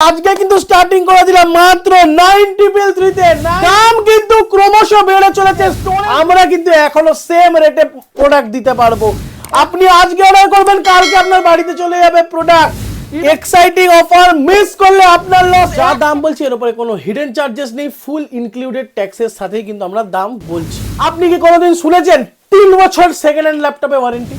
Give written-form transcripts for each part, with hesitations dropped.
আজকে কিন্তু স্টার্টিং করে দিলাম মাত্র 9,333 তে। দাম কিন্তু ক্রমশ বেড়ে চলেছে। আমরা কিন্তু এখনো সেম রেটে প্রোডাক্ট দিতে পারবো। আপনি আজকে অর্ডার করবেন, কালকে আপনার বাড়িতে চলে যাবে প্রোডাক্ট। এক্সাইটিং অফার মিস করলে আপনার লস। যা দাম বলছি এর উপরে কোনো হিডেন চার্জেস নেই, ফুল ইনক্লুডেড ট্যাক্সের সাথেই কিন্তু আমরা দাম বলছি। আপনি কি কোনোদিন শুনেছেন 3 বছর সেকেন্ড হ্যান্ড ল্যাপটপে ওয়ারেন্টি?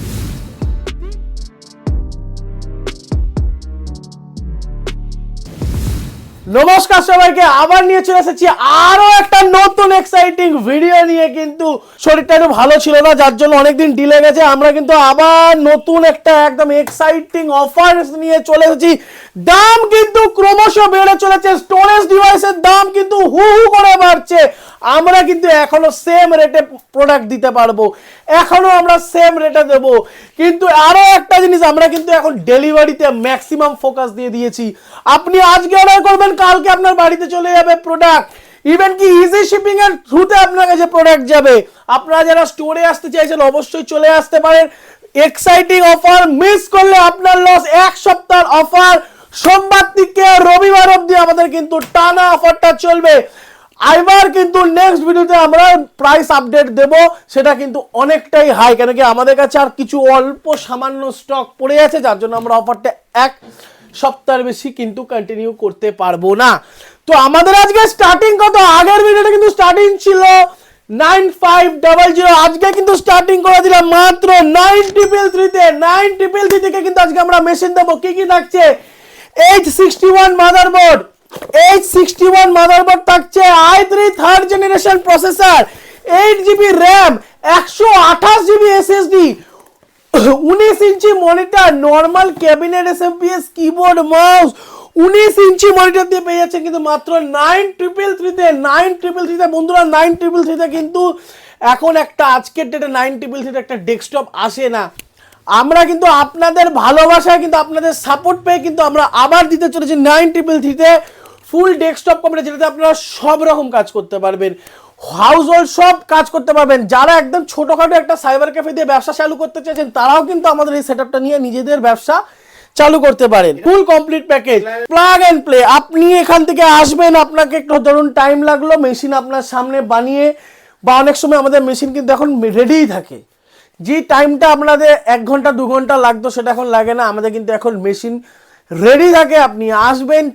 নমস্কার সবাইকে, আবার নিয়ে চলে এসেছি আরো একটা নতুন এক্সাইটিং ভিডিও নিয়ে। কিন্তু শরীরটা একটু ভালো ছিল না, যার জন্য অনেকদিন ডিলে গেছে। আমরা কিন্তু আবার নতুন একটা একদম এক্সাইটিং অফার নিয়ে চলে এসেছি। দাম কিন্তু ক্রমশ বেড়ে চলেছে। স্টোরেজ ডিভাইসের দাম কিন্তু হু হু করে বাড়ছে। আমরা কিন্তু এখনো সেম রেটে প্রোডাক্ট দিতে পারবো, এখনো আমরা সেম রেটে দেব। কিন্তু আরো একটা জিনিস, আমরা কিন্তু এখন ডেলিভারিতে ম্যাক্সিমাম ফোকাস দিয়ে দিয়েছি। আপনি আজকে অর্ডার করবেন, কালকে আপনার বাড়িতে চলে যাবে প্রোডাক্ট। ইভেন কি ইজি শিপিং এর থ্রুতে আপনার কাছে প্রোডাক্ট যাবে। আপনারা যারা স্টোরে আসতে চাইছেন অবশ্যই চলে আসতে পারেন। এক্সাইটিং অফার মিস করলে আপনার লস। এক সপ্তাহের অফার, সোমবার থেকে রবিবার অবধি আমাদের কিন্তু টানা অফারটা চলবে। এবার কিন্তু নেক্সট ভিডিওতে আমরা প্রাইস আপডেট দেব, সেটা কিন্তু অনেকটাই হাই, কেন কি আমাদের কাছে আর কিছু অল্প সামান্য স্টক পড়ে আছে, যার জন্য আমরা অফারটা এক সপ্তাহের বেশি কিন্তু কন্টিনিউ করতে পারবো না। তো আমাদের আজকে স্টার্টিং কত? আগের ভিডিওটা কিন্তু স্টার্টিং ছিল 9500, আজকে কিন্তু স্টার্টিং করে দিলাম মাত্র 9,333 তে। 9,333 থেকে কিন্তু আজকে আমরা মেশিন দেবো। কি কি থাকছে? H61 মাদারবোর্ড, H61 মাদারবোর্ড থাকছে, i3 third generation processor, 8GB RAM, 128GB SSD, 19 inch monitor, normal cabinet SMPS, keyboard, mouse, 19 inch monitor দিয়ে পেয়ে যাচ্ছে কিন্তু মাত্র 9,333 তে। 9,333 তে বন্ধুরা, 9,333 তে কিন্তু এখন একটা আজকের ডেটে 9,333 তে একটা ডেস্কটপ আসে না। আমরা কিন্তু আপনাদের ভালোবাসায় কিন্তু আপনাদের সাপোর্ট পেয়ে কিন্তু আমরা আবার দিতে চলেছি 9,333 তে ফুল ডেস্কটপ কম্পিউটার, যেটাতে আপনারা সব রকম কাজ করতে পারবেন, হাউস হোল্ড সব কাজ করতে পারবেন। যারা একদম ছোটখাটো একটা সাইবার ক্যাফে দিয়ে ব্যবসা চালু করতে চাইছেন, তারাও কিন্তু আমাদের এই সেটআপটা নিয়ে নিজেদের ব্যবসা চালু করতে পারেন। Full complete package, plug and play. আপনি এখান থেকে আসবেন, আপনাকে একটু ধরুন টাইম লাগলো মেশিন আপনার সামনে বানিয়ে, বা অনেক সময় আমাদের মেশিন কিন্তু এখন রেডিই থাকে। যে টাইমটা আপনাদের 1 ঘন্টা 2 ঘন্টা লাগতো, সেটা এখন লাগে না। আমাদের কিন্তু এখন মেশিন রেডি থাকে। আপনি আসবেন,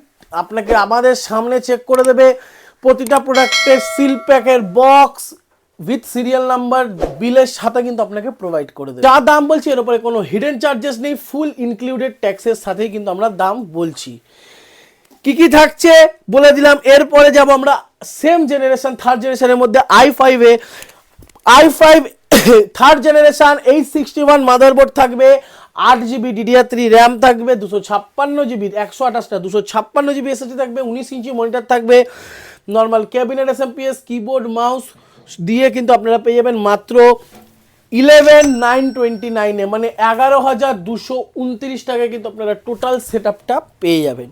আপনাকে আমাদের সামনে চেক করে দেবে। প্রতিটা প্রোডাক্টের সিল প্যাকের বক্স উইথ সিরিয়াল নাম্বার বিলের সাথে কিন্তু আপনাকে প্রোভাইড করে দেবে। যা দাম বলছি এর উপরে কোনো হিডেন চার্জেস নেই, ফুল ইনক্লুডেড ট্যাক্সের সাথেই কিন্তু আমরা দাম বলছি। কি কি থাকছে বলে দিলাম। এরপরে যাব আমরা সেম জেনারেশন থার্ড জেনারেশনের মধ্যে i5 third generation, H61 motherboard থাকবে, 8GB DDR3 র্যাম থাকবে, 256GB 128টা 256GB SSD থাকবে, 19 ইঞ্চি মনিটর থাকবে, normal cabinet SMPS, keyboard, mouse দিয়ে কিন্তু আপনারা পেয়ে যাবেন মাত্র 11,929 এ, মানে 11,229 টাকায় কিন্তু আপনারা টোটাল সেটআপটা পেয়ে যাবেন।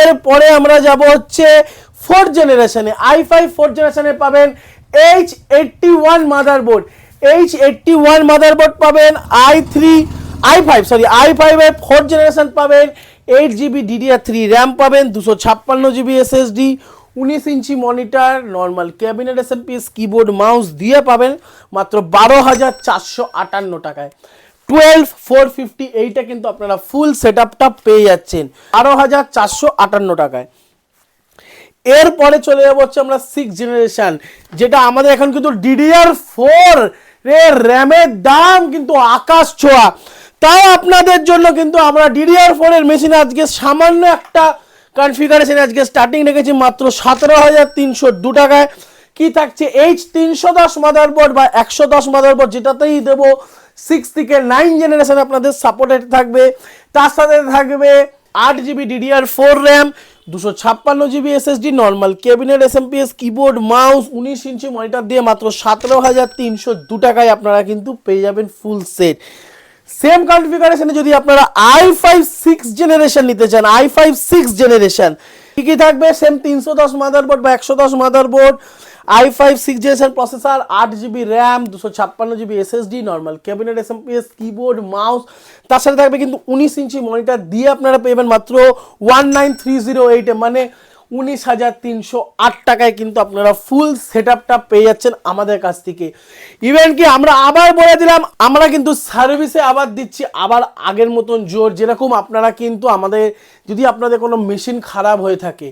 এরপরে আমরা যাব হচ্ছে ফোর্থ জেনারেশনে। i5 ফোর্থ জেনারেশনে পাবেন H81 মাদারবোর্ড, H81 মাদারবোর্ড পাবেন, i5 এর ফোর্থ জেনারেশন পাবেন, 8GB DDR3 র্যাম পাবেন, 256GB SSD, 19 inch monitor, normal cabinet SMPS, keyboard, mouse দিয়ে পাবেন মাত্র 12,458 টাকায়। 12,450, এইটা কিন্তু আপনারা ফুল সেটআপটা পেয়ে যাচ্ছেন 12,458 টাকায়। এরপরে চলে যাবো হচ্ছে আমরা 6th জেনারেশন, যেটা আমাদের এখন কিন্তু DDR4 এর র্যামের দাম কিন্তু আকাশ ছোঁয়া। তাও আপনাদের জন্য কিন্তু আমরা DDR4 এর মেশিন আজকে সামান্য একটা কনফিগারেশন আজকে স্টার্টিং রেখেছি মাত্র 17,302 টাকায়। কি থাকছে? H310 মাদারবোর্ড বা 110 মাদারবোর্ড, যেটাতেই দেবো 6 থেকে 9 জেনারেশন আপনাদের সাপোর্টেড থাকবে। তার সাথে থাকবে 8GB DDR4 RAM, 256GB SSD, normal cabinet SMPS, keyboard, mouse, 19 inch monitor দিয়ে মাত্র 17,302 টাকায় আপনারা কিন্তু পেয়ে যাবেন ফুল সেট। সেম কনফিগারেশনে যদি আপনারা i5 6th জেনারেশন নিতে চান, i5 6th জেনারেশন কি কি থাকবে? সেম 310 মাদারবোর্ড বা 110 motherboard, i5 6 generation processor, 8GB RAM, 256GB SSD, normal cabinet SMPS, keyboard, mouse, তার সাথে থাকবে কিন্তু 19 ইঞ্চি মনিটর দিয়ে আপনারা পেবেন মাত্র 19308 মানে 19,308 টাকায় কিন্তু আপনারা ফুল সেটআপটা পেয়ে যাচ্ছেন আমাদের কাছ থেকে। ইভেন কি আমরা আবার বলে দিলাম, আমরা কিন্তু সার্ভিসে আবার দিচ্ছি আবার আগের মতন জোর। যেরকম আপনারা কিন্তু আমাদের, যদি আপনাদের কোনো মেশিন খারাপ হয়ে থাকে,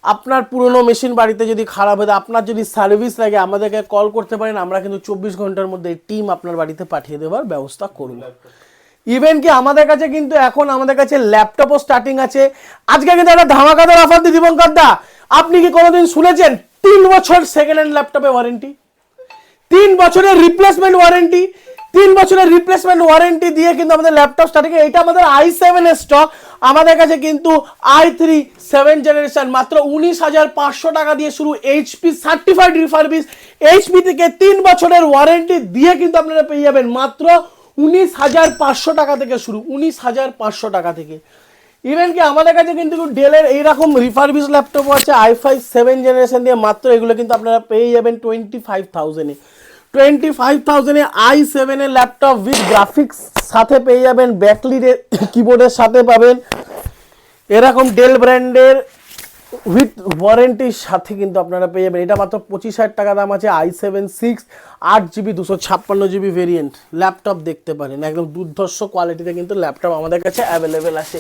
আপনার পুরনো মেশিন বাড়িতে যদি খারাপ হয়ে থাকে, আপনার যদি সার্ভিস লাগে আমাদেরকে কল করতে পারেন, আমরা কিন্তু 24 ঘন্টার মধ্যে টিম আপনার বাড়িতে পাঠিয়ে দেওয়ার ব্যবস্থা করব। ইভেন কি আমাদের কাছে কিন্তু এখন আমাদের কাছে ল্যাপটপও স্টার্টিং আছে। আজকে কিন্তু একটা ধামাকাদার অফার দিই দীপঙ্কর দা, আপনি কি কোনোদিন শুনেছেন 3 বছর সেকেন্ড হ্যান্ড ল্যাপটপে ওয়ারেন্টি, 3 বছরের রিপ্লেসমেন্ট ওয়ারেন্টি, 3 বছরের রিপ্লেসমেন্ট ওয়ারেন্টি দিয়ে কিন্তু আমাদের ল্যাপটপ স্টার্টিং। এটা আমাদের i7 এর স্টক, আমাদের কাছে কিন্তু i3 7 জেনারেশন মাত্র 19,500 টাকা দিয়ে শুরু, এইচপি সার্টিফাইড রিফারবিশ, এইচপি থেকে 3 বছরের ওয়ারেন্টি দিয়ে কিন্তু আপনারা পেয়ে যাবেন মাত্র 19,500 টাকা থেকে শুরু, 19,500 টাকা থেকে। ইভেন কি আমাদের কাছে কিন্তু ডেলের এইরকম রিফারবিশ ল্যাপটপও আছে i5 7 জেনারেশন দিয়ে, মাত্র এগুলো কিন্তু আপনারা পেয়ে যাবেন 25,000 এ। 25,000 এ i7 এর ল্যাপটপ উইথ গ্রাফিক্স সাথে পেয়ে যাবেন, ব্যাকলিটের কিবোর্ডের সাথে পাবেন, এরকম ডেল ব্র্যান্ডের উইথ ওয়ারেন্টির সাথে কিন্তু আপনারা পেয়ে যাবেন। এটা মাত্র 25,000 টাকা দাম আছে। i7 6 8GB 256GB variant laptop দেখতে পারেন, একদম দুর্ধর্ষ কোয়ালিটিতে কিন্তু ল্যাপটপ আমাদের কাছে অ্যাভেলেবেল আছে।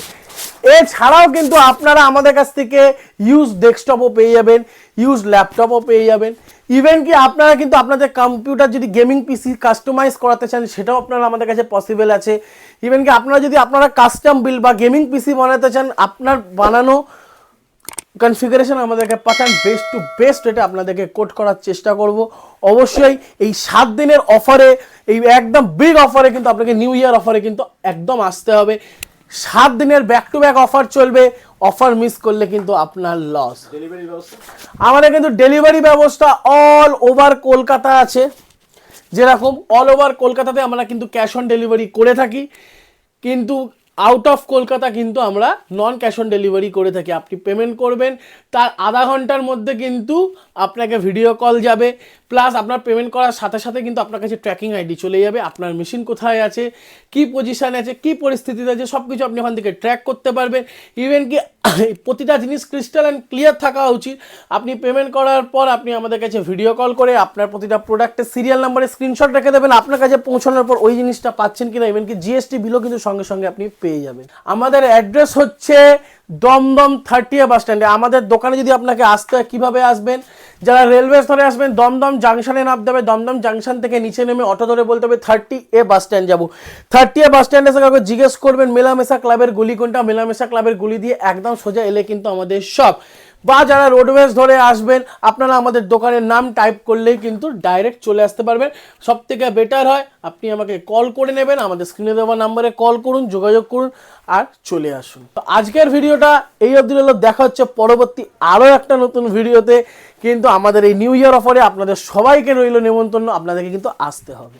এছাড়াও কিন্তু আপনারা আমাদের কাছ থেকে ইউজ ডেস্কটপও পেয়ে যাবেন, ইউজ ল্যাপটপও পেয়ে যাবেন। ইভেন কি আপনারা কিন্তু আপনাদের কম্পিউটার যদি গেমিং পিসি কাস্টমাইজ করাতে চান, সেটাও আপনারা আমাদের কাছে পসিবল আছে। ইভেন কি আপনারা যদি আপনারা কাস্টম বিল্ড বা গেমিং পিসি বানাতে চান, আপনার বানানো কনফিগারেশন আমাদেরকে পাঠান, বেস্ট টু বেস্ট রেটে আপনাদেরকে কোট করার চেষ্টা করব। অবশ্যই এই 7 দিনের অফারে, এই একদম বিগ অফারে কিন্তু আপনাকে নিউ ইয়ার অফারে কিন্তু একদম আসতে হবে। 7 দিনের ব্যাক টু ব্যাক অফার চলবে, অফার মিস করলে কিন্তু আপনার লস। আমাদের কিন্তু ডেলিভারি ব্যবস্থা অল ওভার কলকাতা আছে। যেরকম অল ওভার কলকাতাতে আমরা কিন্তু ক্যাশ অন ডেলিভারি করে থাকি, কিন্তু আউট অফ কলকাতা কিন্তু আমরা নন ক্যাশ অন ডেলিভারি করে থাকি। আপনি পেমেন্ট করবেন, তার আধা ঘন্টার মধ্যে কিন্তু আপনাকে ভিডিও কল যাবে, প্লাস আপনার পেমেন্ট করার সাথে সাথে কিন্তু আপনার কাছে ট্র্যাকিং আইডি চলে যাবে, আপনার মেশিন কোথায় আছে, কি পজিশানে আছে, কি পরিস্থিতিতে আছে, সব কিছু আপনি ওখান থেকে ট্র্যাক করতে পারবেন। ইভেন কি প্রতিটা জিনিস ক্রিস্টাল অ্যান্ড ক্লিয়ার থাকা উচিত। আপনি পেমেন্ট করার পর আপনি আমাদের কাছে ভিডিও কল করে আপনার প্রতিটা প্রোডাক্টের সিরিয়াল নাম্বারে স্ক্রিনশট রেখে দেবেন, আপনার কাছে পৌঁছানোর পর ওই জিনিসটা পাচ্ছেন কিনা, ইভেন কি জিএসটি বিলও কিন্তু সঙ্গে সঙ্গে আপনি পেয়ে যাবেন। আমাদের অ্যাড্রেস হচ্ছে দমদম 30 বাস স্ট্যান্ডে। আমাদের দোকানে যদি আপনাকে আসতে হয়, কীভাবে আসবেন, যারা রেলওয়ে ধরে আসবেন দমদম জাংশনে নামতে হবে, দমদম জাংশন থেকে নিচে নেমে অটো ধরে বলতে হবে 30A বাস স্ট্যান্ড যাবো। 30A বাস স্ট্যান্ডে এসে কাউকে জিজ্ঞেস করবেন মেলামেশা ক্লাবের গুলি কোনটা, মেলামেশা ক্লাবের গুলি দিয়ে একদম সোজা এলে কিন্তু আমাদের সব। বা যারা রোডওয়েজ ধরে আসবেন, আপনারা আমাদের দোকানের নাম টাইপ করলেই কিন্তু ডাইরেক্ট চলে আসতে পারবেন। সব থেকে বেটার হয় আপনি আমাকে কল করে নেবেন, আমাদের স্ক্রিনে দেওয়া নাম্বারে কল করুন, যোগাযোগ করুন আর চলে আসুন। তো আজকের ভিডিওটা এই অবধি হলো, দেখা হচ্ছে পরবর্তী আরও একটা নতুন ভিডিওতে। কিন্তু আমাদের এই নিউ ইয়ার অফারে আপনাদের সবাইকে রইল নেমন্তন্ন, আপনাদেরকে কিন্তু আসতে হবে।